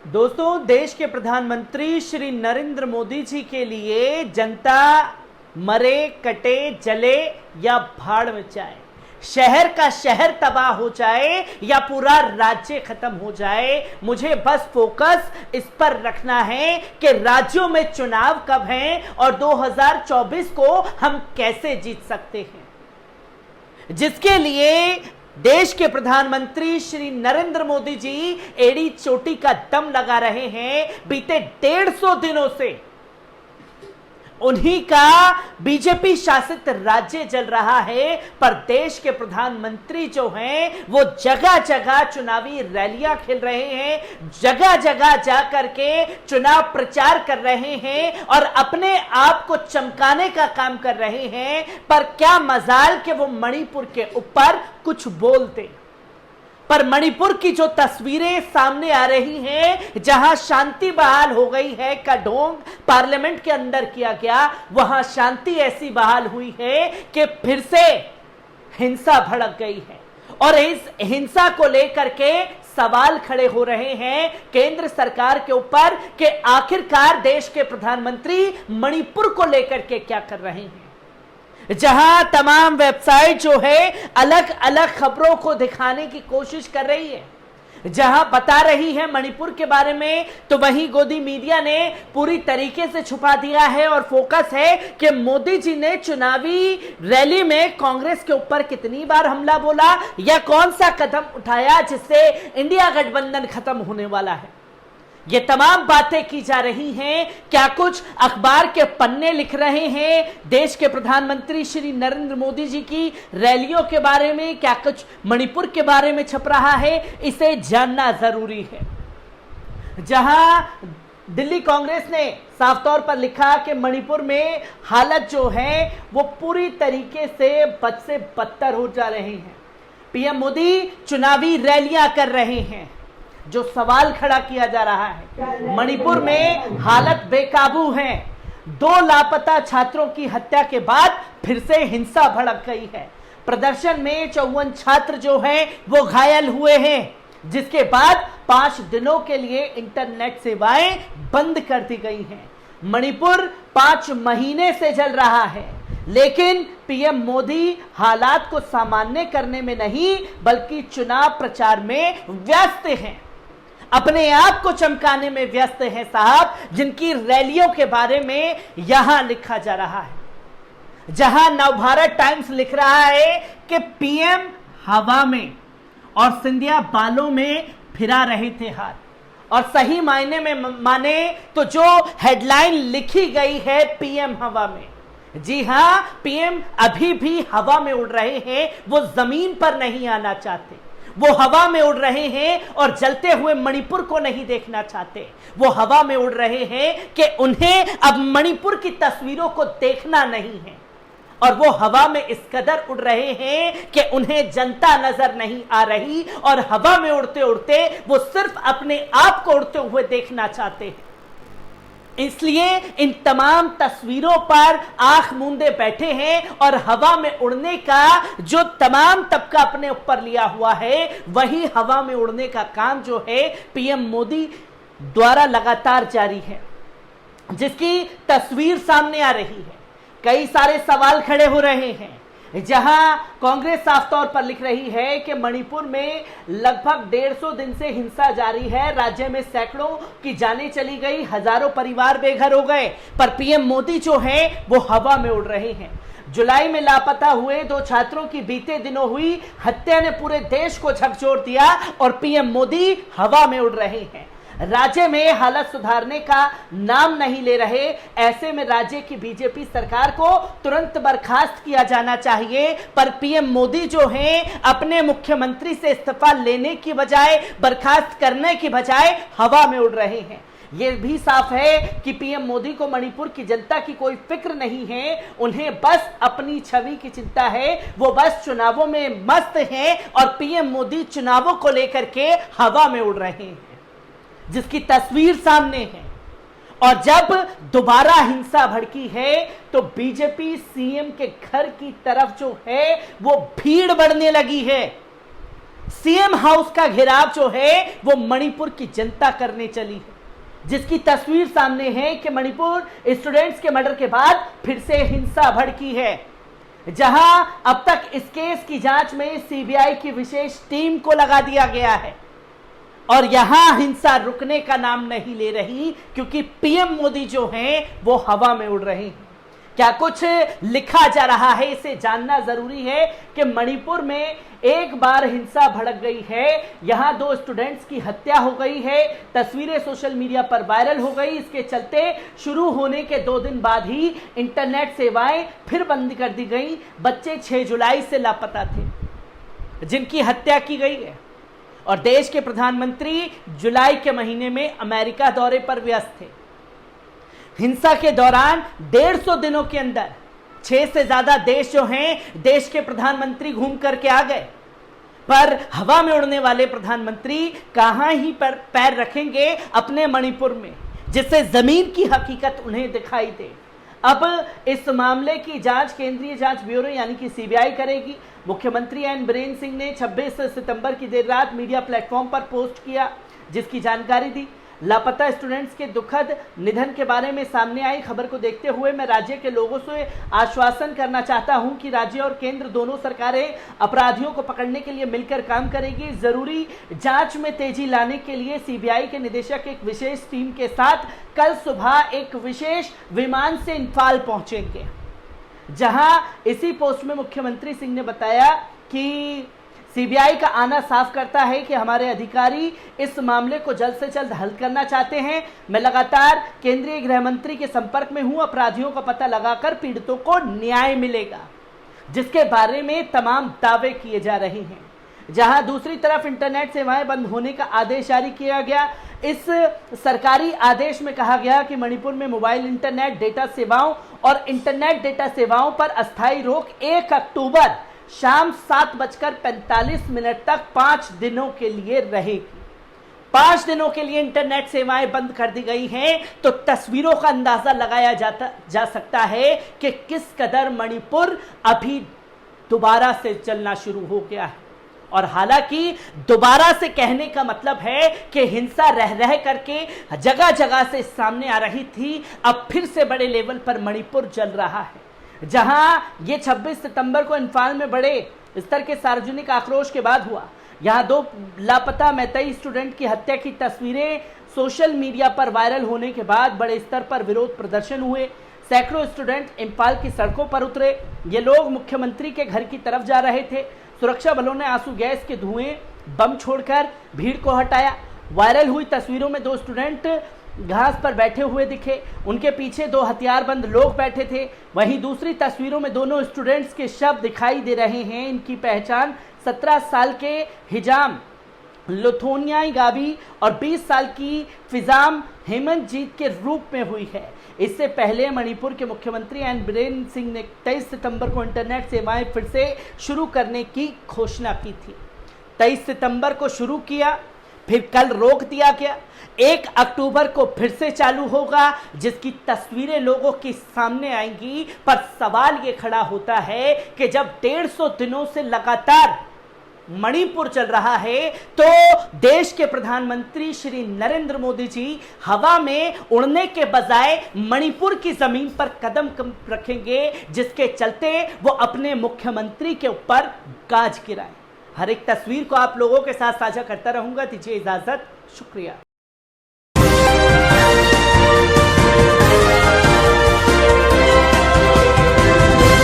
दोस्तों, देश के प्रधानमंत्री श्री नरेंद्र मोदी जी के लिए जनता मरे, कटे, जले या भाड़ में जाए, शहर का शहर तबाह हो जाए या पूरा राज्य खत्म हो जाए, मुझे बस फोकस इस पर रखना है कि राज्यों में चुनाव कब हैं और 2024 को हम कैसे जीत सकते हैं। जिसके लिए देश के प्रधानमंत्री श्री नरेंद्र मोदी जी एड़ी चोटी का दम लगा रहे हैं। बीते 150 दिनों से उन्हीं का बीजेपी शासित राज्य चल रहा है, पर देश के प्रधानमंत्री जो हैं वो जगह जगह चुनावी रैलियां खेल रहे हैं, जगह जगह जाकर के चुनाव प्रचार कर रहे हैं और अपने आप को चमकाने का काम कर रहे हैं। पर क्या मजाल कि वो मणिपुर के ऊपर कुछ बोलते, पर मणिपुर की जो तस्वीरें सामने आ रही हैं, जहां शांति बहाल हो गई है का ढोंग पार्लियामेंट के अंदर किया गया, वहां शांति ऐसी बहाल हुई है कि फिर से हिंसा भड़क गई है और इस हिंसा को लेकर के सवाल खड़े हो रहे हैं केंद्र सरकार के ऊपर कि आखिरकार देश के प्रधानमंत्री मणिपुर को लेकर के क्या कर रहे हैं। जहां तमाम वेबसाइट जो है अलग अलग खबरों को दिखाने की कोशिश कर रही है, जहां बता रही है मणिपुर के बारे में, तो वहीं गोदी मीडिया ने पूरी तरीके से छुपा दिया है और फोकस है कि मोदी जी ने चुनावी रैली में कांग्रेस के ऊपर कितनी बार हमला बोला या कौन सा कदम उठाया जिससे इंडिया गठबंधन खत्म होने वाला है। ये तमाम बातें की जा रही हैं। क्या कुछ अखबार के पन्ने लिख रहे हैं देश के प्रधानमंत्री श्री नरेंद्र मोदी जी की रैलियों के बारे में, क्या कुछ मणिपुर के बारे में छप रहा है, इसे जानना जरूरी है। जहां दिल्ली कांग्रेस ने साफ तौर पर लिखा कि मणिपुर में हालत जो है वो पूरी तरीके से बद से बदतर हो जा रही है। पीएम मोदी चुनावी रैलियां कर रहे हैं। जो सवाल खड़ा किया जा रहा है, मणिपुर में हालत बेकाबू है। 2 लापता छात्रों की हत्या के बाद फिर से हिंसा भड़क गई है। प्रदर्शन में 54 छात्र जो हैं वो घायल हुए हैं, जिसके बाद 5 दिनों के लिए इंटरनेट सेवाएं बंद कर दी गई हैं। मणिपुर 5 महीने से जल रहा है, लेकिन पीएम मोदी हालात को सामान्य करने में नहीं बल्कि चुनाव प्रचार में व्यस्त हैं, अपने आप को चमकाने में व्यस्त हैं साहब, जिनकी रैलियों के बारे में यहां लिखा जा रहा है। जहां नवभारत टाइम्स लिख रहा है कि पीएम हवा में और सिंधिया बालों में फिरा रहे थे हाथ, और सही मायने में माने तो जो हेडलाइन लिखी गई है पीएम हवा में, जी हां, पीएम अभी भी हवा में उड़ रहे हैं। वो जमीन पर नहीं आना चाहते, वो हवा में उड़ रहे हैं और जलते हुए मणिपुर को नहीं देखना चाहते। वो हवा में उड़ रहे हैं कि उन्हें अब मणिपुर की तस्वीरों को देखना नहीं है, और वो हवा में इस कदर उड़ रहे हैं कि उन्हें जनता नजर नहीं आ रही और हवा में उड़ते उड़ते वो सिर्फ अपने आप को उड़ते हुए देखना चाहते हैं। इसलिए इन तमाम तस्वीरों पर आंख मूंदे बैठे हैं और हवा में उड़ने का जो तमाम तबका अपने ऊपर लिया हुआ है, वही हवा में उड़ने का काम जो है पीएम मोदी द्वारा लगातार जारी है, जिसकी तस्वीर सामने आ रही है। कई सारे सवाल खड़े हो रहे हैं, जहां कांग्रेस साफ तौर पर लिख रही है कि मणिपुर में लगभग 150 दिन से हिंसा जारी है, राज्य में सैकड़ों की जानें चली गई, हजारों परिवार बेघर हो गए, पर पीएम मोदी जो हैं वो हवा में उड़ रहे हैं। जुलाई में लापता हुए 2 छात्रों की बीते दिनों हुई हत्या ने पूरे देश को झकझोर दिया और पीएम मोदी हवा में उड़ रहे हैं। राज्य में हालत सुधारने का नाम नहीं ले रहे। ऐसे में राज्य की बीजेपी सरकार को तुरंत बर्खास्त किया जाना चाहिए, पर पीएम मोदी जो हैं अपने मुख्यमंत्री से इस्तीफा लेने की बजाय, बर्खास्त करने की बजाय हवा में उड़ रहे हैं। यह भी साफ है कि पीएम मोदी को मणिपुर की जनता की कोई फिक्र नहीं है, उन्हें बस अपनी छवि की चिंता है। वो बस चुनावों में मस्त हैं और पीएम मोदी चुनावों को लेकर के हवा में उड़ रहे हैं, जिसकी तस्वीर सामने है। और जब दोबारा हिंसा भड़की है तो बीजेपी सीएम के घर की तरफ जो है वो भीड़ बढ़ने लगी है। सीएम हाउस का घेराव जो है वो मणिपुर की जनता करने चली है, जिसकी तस्वीर सामने है कि मणिपुर स्टूडेंट्स के मर्डर के बाद फिर से हिंसा भड़की है, जहां अब तक इस केस की जांच में सीबीआई की विशेष टीम को लगा दिया गया है और यहां हिंसा रुकने का नाम नहीं ले रही, क्योंकि पीएम मोदी जो हैं वो हवा में उड़ रहे हैं। क्या कुछ लिखा जा रहा है, इसे जानना जरूरी है कि मणिपुर में एक बार हिंसा भड़क गई है, यहां 2 स्टूडेंट्स की हत्या हो गई है, तस्वीरें सोशल मीडिया पर वायरल हो गई। इसके चलते शुरू होने के 2 दिन बाद ही इंटरनेट सेवाएं फिर बंद कर दी गई। बच्चे 6 जुलाई से लापता थे जिनकी हत्या की गई है और देश के प्रधानमंत्री जुलाई के महीने में अमेरिका दौरे पर व्यस्त थे। हिंसा के दौरान 150 दिनों के अंदर 6 से ज्यादा देश जो हैं, देश के प्रधानमंत्री घूम करके आ गए, पर हवा में उड़ने वाले प्रधानमंत्री कहां ही पर पैर रखेंगे अपने मणिपुर में, जिससे जमीन की हकीकत उन्हें दिखाई दे। अब इस मामले की जांच केंद्रीय जांच ब्यूरो यानी कि सीबीआई करेगी। मुख्यमंत्री एन बीरेन सिंह ने 26 सितंबर की देर रात मीडिया प्लेटफॉर्म पर पोस्ट किया, जिसकी जानकारी दी। लापता स्टूडेंट्स के दुखद निधन के बारे में सामने आई खबर को देखते हुए मैं राज्य के लोगों से आश्वासन करना चाहता हूं कि राज्य और केंद्र दोनों सरकारें अपराधियों को पकड़ने के लिए मिलकर काम करेगी। जरूरी जांच में तेजी लाने के लिए सीबीआई के निदेशक एक विशेष टीम के साथ कल सुबह एक विशेष विमान से इम्फाल पहुंचेंगे, जहां इसी पोस्ट में मुख्यमंत्री सिंह ने बताया कि सीबीआई का आना साफ करता है कि हमारे अधिकारी इस मामले को जल्द से जल्द हल करना चाहते हैं। मैं लगातार केंद्रीय गृह मंत्री के संपर्क में हूं। अपराधियों का पता लगाकर पीड़ितों को न्याय मिलेगा, जिसके बारे में तमाम दावे किए जा रहे हैं। जहां दूसरी तरफ इंटरनेट सेवाएं बंद होने का आदेश जारी किया गया। इस सरकारी आदेश में कहा गया कि मणिपुर में मोबाइल इंटरनेट डेटा सेवाओं और इंटरनेट डेटा सेवाओं पर अस्थायी रोक 1 अक्टूबर शाम 7:45 तक 5 दिनों के लिए रहेगी। 5 दिनों के लिए इंटरनेट सेवाएं बंद कर दी गई हैं, तो तस्वीरों का अंदाजा लगाया जा सकता है कि किस कदर मणिपुर अभी दोबारा से चलना शुरू हो गया है। और हालांकि दोबारा से कहने का मतलब है कि हिंसा रह रह करके जगह जगह से सामने आ रही थी, अब फिर से बड़े लेवल पर मणिपुर जल रहा है। जहां ये 26 सितंबर को इम्फाल में बड़े स्तर के सार्वजनिक आक्रोश के बाद हुआ। यहां 2 लापता मैतेई स्टूडेंट की हत्या की तस्वीरें सोशल मीडिया पर वायरल होने के बाद बड़े स्तर पर विरोध प्रदर्शन हुए। सैकड़ों स्टूडेंट इम्फाल की सड़कों पर उतरे। ये लोग मुख्यमंत्री के घर की तरफ जा रहे थे। सुरक्षा बलों ने आंसू गैस के धुएं बम छोड़कर भीड़ को हटाया। वायरल हुई तस्वीरों में 2 स्टूडेंट घास पर बैठे हुए दिखे, उनके पीछे 2 हथियारबंद लोग बैठे थे। वहीं दूसरी तस्वीरों में दोनों स्टूडेंट्स के शव दिखाई दे रहे हैं। इनकी पहचान 17 साल के हिजाम लुथोनियाई गाबी और 20 साल की फिजाम हेमंतजीत के रूप में हुई है। इससे पहले मणिपुर के मुख्यमंत्री एन बीरेन सिंह ने 23 सितंबर को इंटरनेट सेवाएं फिर से शुरू करने की घोषणा की थी। 23 सितंबर को शुरू किया, फिर कल रोक दिया गया। 1 अक्टूबर को फिर से चालू होगा, जिसकी तस्वीरें लोगों के सामने आएंगी। पर सवाल ये खड़ा होता है कि जब 150 दिनों से लगातार मणिपुर चल रहा है, तो देश के प्रधानमंत्री श्री नरेंद्र मोदी जी हवा में उड़ने के बजाय मणिपुर की जमीन पर कदम रखेंगे, जिसके चलते वो अपने मुख्यमंत्री के ऊपर गाज गिराए। हर एक तस्वीर को आप लोगों के साथ साझा करता रहूंगा। दीजिए इजाजत, शुक्रिया।